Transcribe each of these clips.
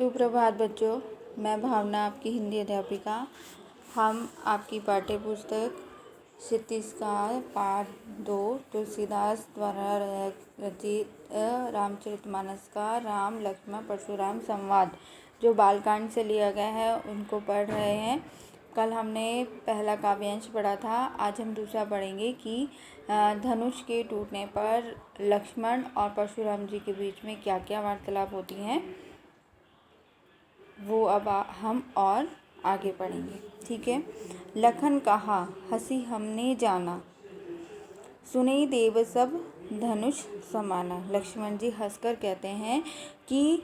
सुप्रभात बच्चों, मैं भावना आपकी हिंदी अध्यापिका। हम आपकी पाठ्य पुस्तक क्षितिज का पाठ 2 तुलसीदास द्वारा रचित रामचरितमानस का राम लक्ष्मण परशुराम संवाद जो बालकांड से लिया गया है उनको पढ़ रहे हैं। कल हमने पहला काव्यांश पढ़ा था, आज हम दूसरा पढ़ेंगे कि धनुष के टूटने पर लक्ष्मण और परशुराम जी के बीच में क्या क्या वार्तालाप होती हैं, वो अब हम और आगे पढ़ेंगे। ठीक है। लखन कहा हंसी हमने जाना, सुने देव सब धनुष समाना। लक्ष्मण जी हंसकर कहते हैं कि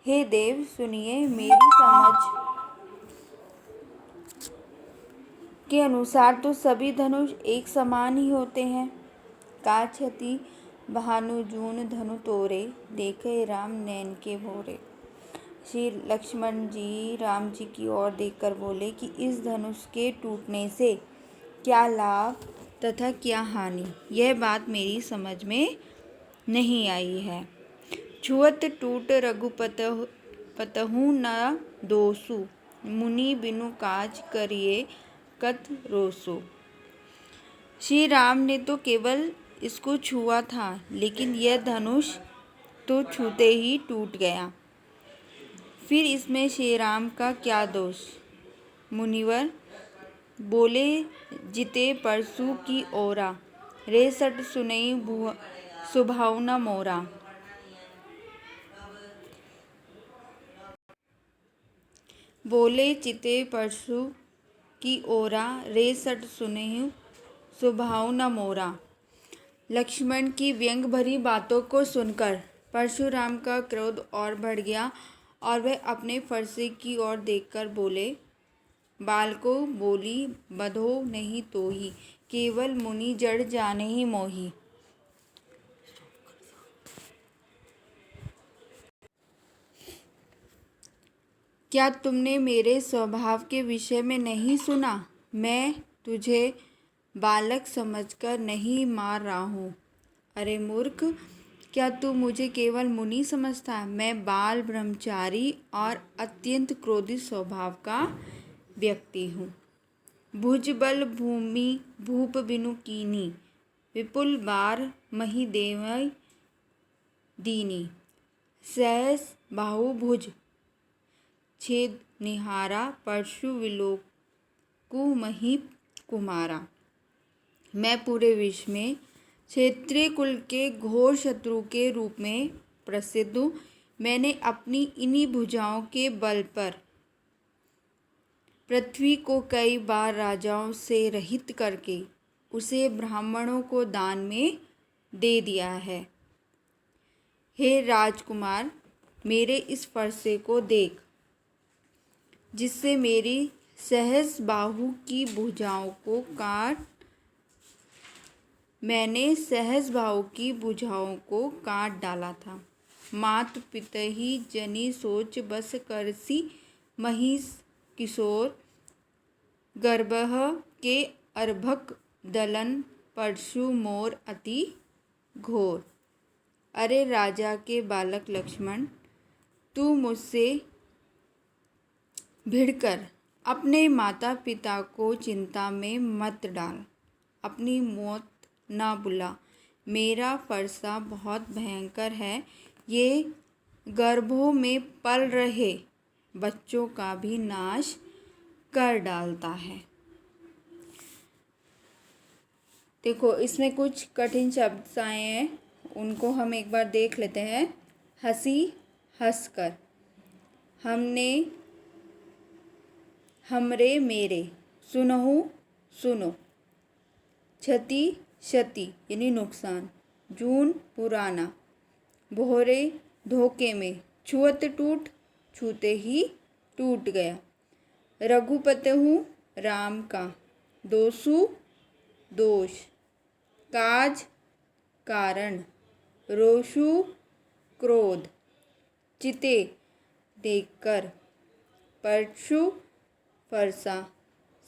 हे देव सुनिए, मेरी समझ के अनुसार तो सभी धनुष एक समान ही होते हैं। का छति भानु जून धनु तोरे, देखे राम नैन के भोरे। श्री लक्ष्मण जी राम जी की ओर देखकर बोले कि इस धनुष के टूटने से क्या लाभ तथा क्या हानि, यह बात मेरी समझ में नहीं आई है। छुअत टूट रघुपतहु न दोषु, मुनि बिनु काज करिए कत रोसु। श्री राम ने तो केवल इसको छुआ था, लेकिन यह धनुष तो छूते ही टूट गया, फिर इसमें श्री राम का क्या दोष। मुनिवर बोले जिते परसु की ओरा, रे सट सुनई सुभाव न मोरा। बोले चिते परसु की ओरा, रे सट सुनई सुभाव न मोरा। लक्ष्मण की व्यंग भरी बातों को सुनकर परशुराम का क्रोध और बढ़ गया और वह अपने फरसे की ओर देखकर बोले, बालको बोली बधो नहीं तोही, केवल मुनि जड़ जाने ही मोही। क्या तुमने मेरे स्वभाव के विषय में नहीं सुना? मैं तुझे बालक समझकर नहीं मार रहा हूँ। अरे मूर्ख, क्या तू मुझे केवल मुनि समझता है? मैं बाल ब्रह्मचारी और अत्यंत क्रोधित स्वभाव का व्यक्ति हूँ। भुज बल भूमि भूप बिनु कीनी, विपुल बार मही देवै दीनी। सहस बाहु भुज छेद निहारा, परशु विलोकु मही कुमारा। मैं पूरे विश्व में क्षत्रिय कुल के घोर शत्रु के रूप में प्रसिद्ध हूँ। मैंने अपनी इन्हीं भुजाओं के बल पर पृथ्वी को कई बार राजाओं से रहित करके उसे ब्राह्मणों को दान में दे दिया है। हे राजकुमार, मेरे इस फरसे को देख, जिससे मेरी सहस बाहु की भुजाओं को काट मैंने सहस बाहु की भुजाओं को काट डाला था। मात पितहि जनी सोच बस करसी, महिष किशोर गर्भः के अर्भक दलन, परशु मोर अति घोर। अरे राजा के बालक लक्ष्मण, तू मुझसे भिड़कर अपने माता पिता को चिंता में मत डाल, अपनी मौत ना बुला। मेरा फरसा बहुत भयंकर है, ये गर्भों में पल रहे बच्चों का भी नाश कर डालता है। देखो, इसमें कुछ कठिन शब्द आए हैं, उनको हम एक बार देख लेते हैं। हंसी हंसकर, हमने हमरे मेरे, सुनहु सुनो, क्षति क्षति यानी नुकसान, जून पुराना, भोरे धोखे में, छुअत टूट छूते ही टूट गया। रघुपतहु राम का, दोषु दोष, काज कारण, रोषु क्रोध, चिते देखकर, परशु फरसा,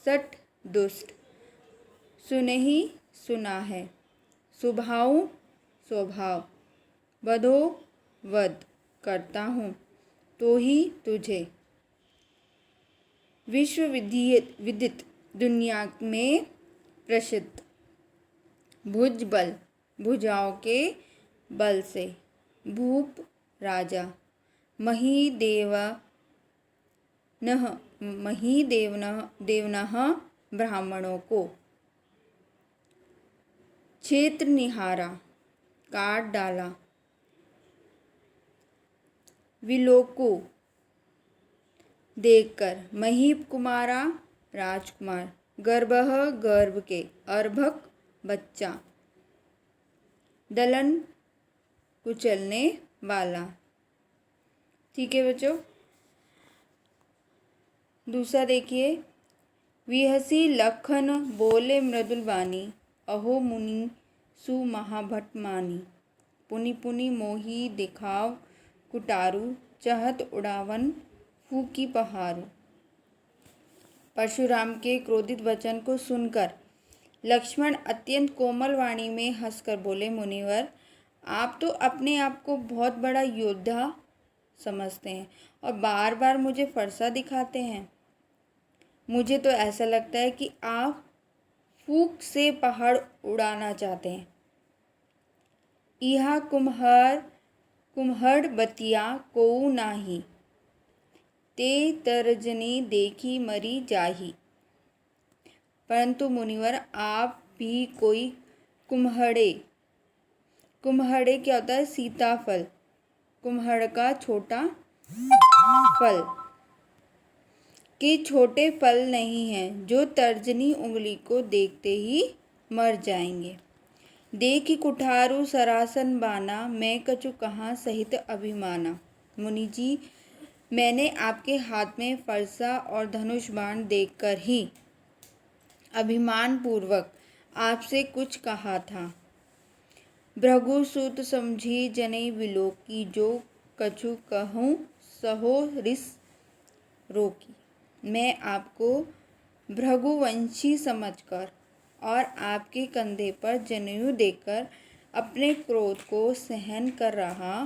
सट दुष्ट, सुनहि सुना है, सुभाव स्वभाव, बधो वध करता हूँ, तो ही तुझे विश्व विदित दुनिया में प्रसिद्ध भुज बल भुजाओं के बल से भूप राजा देवनः ब्राह्मणों को क्षेत्र निहारा काट डाला विलोको देखकर महीप कुमारा राजकुमार गर्भः गर्भ के अर्भक बच्चा दलन कुचलने वाला। ठीक है बच्चों, दूसरा देखिए। विहसी लखन बोले मृदुल वाणी अहो मुनि सु महाभट मानी पुनि पुनि मोही दिखाव कुटारू चहत उड़ावन फूकी पहारू। परशुराम के क्रोधित वचन को सुनकर लक्ष्मण अत्यंत कोमल वाणी में हंसकर बोले, मुनिवर आप तो अपने आप को बहुत बड़ा योद्धा समझते हैं और बार बार मुझे फरसा दिखाते हैं। मुझे तो ऐसा लगता है कि आप फूंक से पहाड़ उड़ाना चाहते हैं। इहा कुम्हड़ बतिया कोऊ नाही ते तर्जनी देखी मरी जाही। परंतु मुनिवर आप भी कोई कुम्हड़े क्या होता है? सीताफल, कुम्हड़ का छोटा फल के छोटे फल नहीं हैं जो तर्जनी उंगली को देखते ही मर जाएंगे। देखी कुठारू सरासन बाना मैं कछु कहाँ सहित अभिमाना। मुनि जी, मैंने आपके हाथ में फरसा और धनुष बाण देखकर ही अभिमान पूर्वक आपसे कुछ कहा था। भृगु सुत समझी जनै विलोकी जो कछु कहूँ सहो रिस रोकी। मैं आपको भृगुवंशी समझकर और आपके कंधे पर जनेऊ देकर अपने क्रोध को सहन कर रहा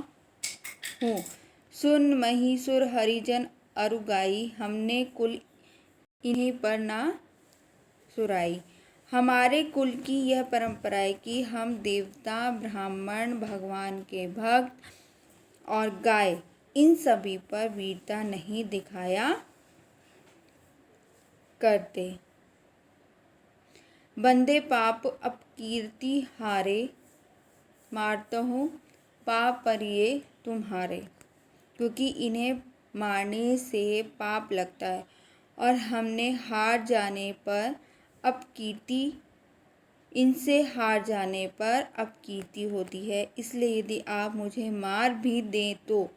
हूँ। सुन महिसुर हरिजन अरुगाई हमने कुल इन्हीं पर ना सुराई। हमारे कुल की यह परंपरा है कि हम देवता, ब्राह्मण, भगवान के भक्त और गाय इन सभी पर वीरता नहीं दिखाया करते। बंदे पाप अपकीर्ति हारे मारता हूँ पाप परिये तुम्हारे। क्योंकि इन्हें मारने से पाप लगता है और हमने हार जाने पर अपकीर्ति इनसे हार जाने पर अपकीर्ति होती है। इसलिए यदि आप मुझे मार भी दें तो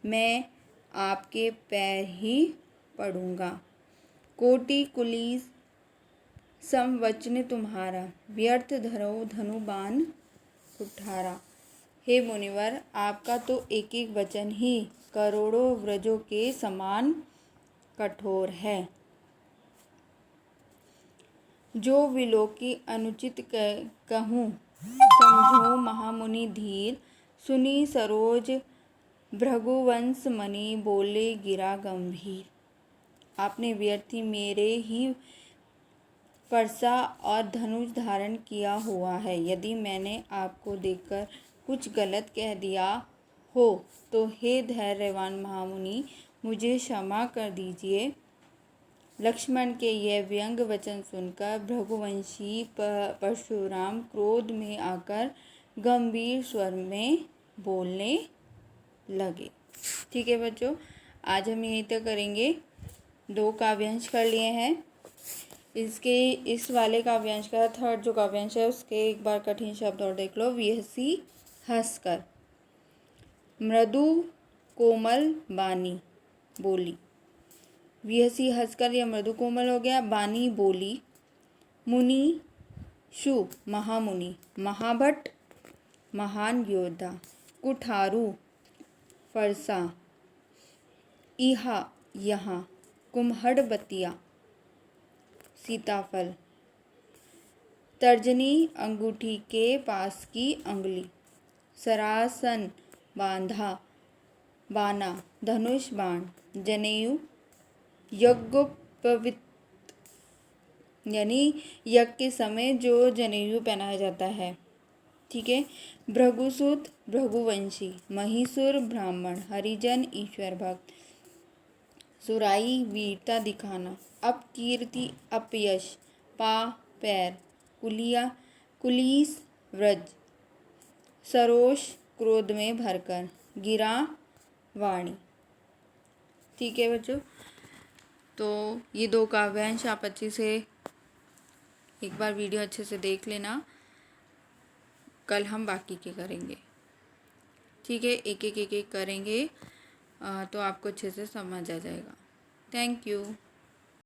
मैं आपके पैर ही पड़ूंगा। कोटि कुलीस समवचन तुम्हारा व्यर्थ धरो धनु बाण कुठारा। हे मुनिवर, आपका तो एक एक वचन ही करोड़ों व्रजों के समान कठोर है। जो विलोकी अनुचित कहूँ समझो महामुनि धीर। सुनी सरोज भृगुवंश मणि बोले गिरा गंभीर। आपने व्यर्थ ही मेरे ही फरसा और धनुष धारण किया हुआ है। यदि मैंने आपको देखकर कुछ गलत कह दिया हो तो हे धैर्यवान महामुनि मुझे क्षमा कर दीजिए। लक्ष्मण के यह व्यंग वचन सुनकर भृगुवंशी परशुराम क्रोध में आकर गंभीर स्वर में बोलने लगे। ठीक है बच्चों, आज हम यहीं तक करेंगे। 2 काव्यांश कर लिए हैं। इस वाले काव्यांश का थर्ड जो काव्यांश है उसके एक बार कठिन शब्द और देख लो। विहसी हंसकर, मृदु कोमल बानी बोली। विहसी हंसकर या मृदु कोमल हो गया। बानी बोली। मुनि शु महामुनि, महाभट महान योद्धा। कुठारू फरसा, इहा यहाँ। कुम्हड़ बतिया सीताफल। तर्जनी अंगूठी के पास की अंगुली। सरासन बांधा बाना धनुष बाण, जनेयु यज्ञोपवीत यानी यज्ञ के समय जो जनेयू पहनाया जाता है। ठीक है। भृगुसुत भृगुवंशी, महिषुर ब्राह्मण, हरिजन ईश्वर भक्त, सुराई वीरता दिखाना, अपकीर्ति अपयश, पा पैर, कुलिया कुलीस व्रज, सरोष क्रोध में भरकर, गिरा वाणी। ठीक है बच्चों, तो ये 2 काव्यांश आप अच्छे से एक बार वीडियो अच्छे से देख लेना। कल हम बाकी के करेंगे। ठीक है, एक एक करेंगे तो आपको अच्छे से समझ आ जाएगा। Thank you.